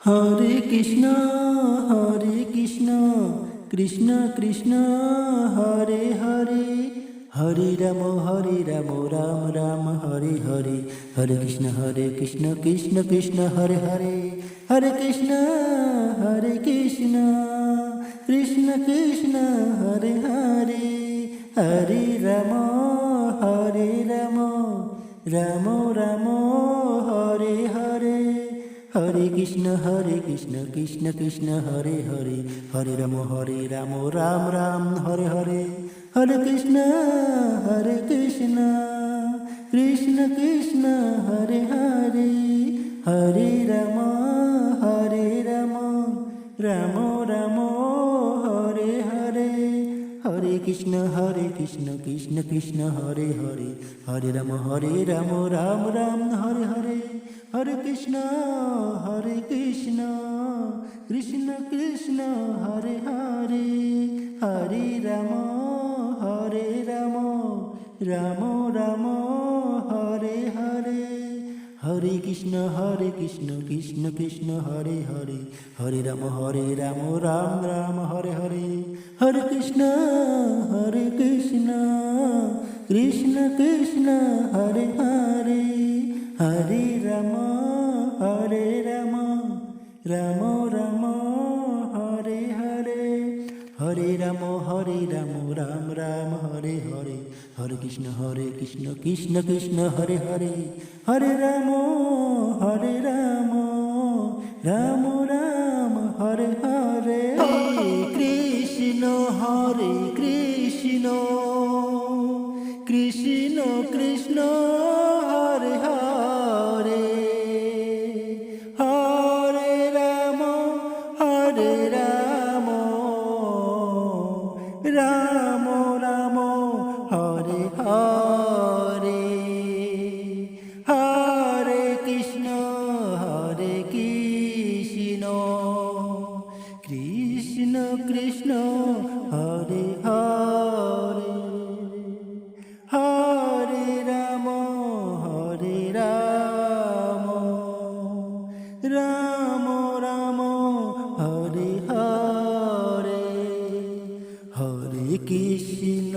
Hare Krishna Krishna Krishna Hare Hare, Hare Ram Ram Ram Hare Hare, Hare Krishna Krishna Krishna Hare Hare, Hare Krishna Krishna Krishna Hare Hare, Hare Ram Ram Ram Hare Hare, Hare Krishna Krishna Krishna Hare Hare, Hare Ram Ram Ram Hare Hare, Hare Krishna Krishna Krishna Hare Hare, Hare Ram Ram Ram Hare Hare, Hare Krishna Krishna Krishna Hare Hare, Hare Ram Ram Ram Hare Hare, Hare Krishna Krishna Krishna Hare Hare, Hare Ram Ram Ram Hare Hare, Hare Krishna Krishna Krishna Hare Hare, Hare Ram Ram Ram Hare Hare, Hare Krishna Krishna Krishna Hare Hare, Hare Ram Ram Ram Hare Hare, Hare Ram Ram Ram Hare Hare, Hare Krishna Krishna Krishna Hare Hare, Hare Ram Ram Ram Hare Hare, Krishna Krishna Krishna Krishna Hare Hare, Hare Ram Ram Ram Hare Hare, Hare Krishna Krishna Krishna Hare Hare, Hare Ram Ram Ram Hare Hare, Hare Krishna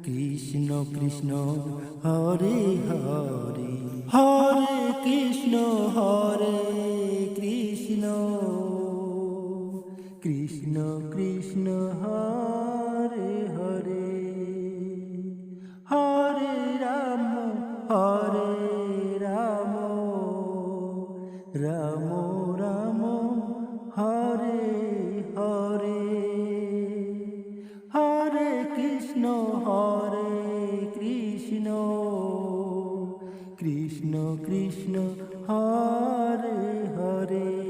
Krishna Krishna Hare Hare, Hare Krishna Krishna Krishna Krishna Hare Hare, Hare Ram Ram Ram Hare Hare, Hare Krishna Krishna Krishna Krishna Hare Hare.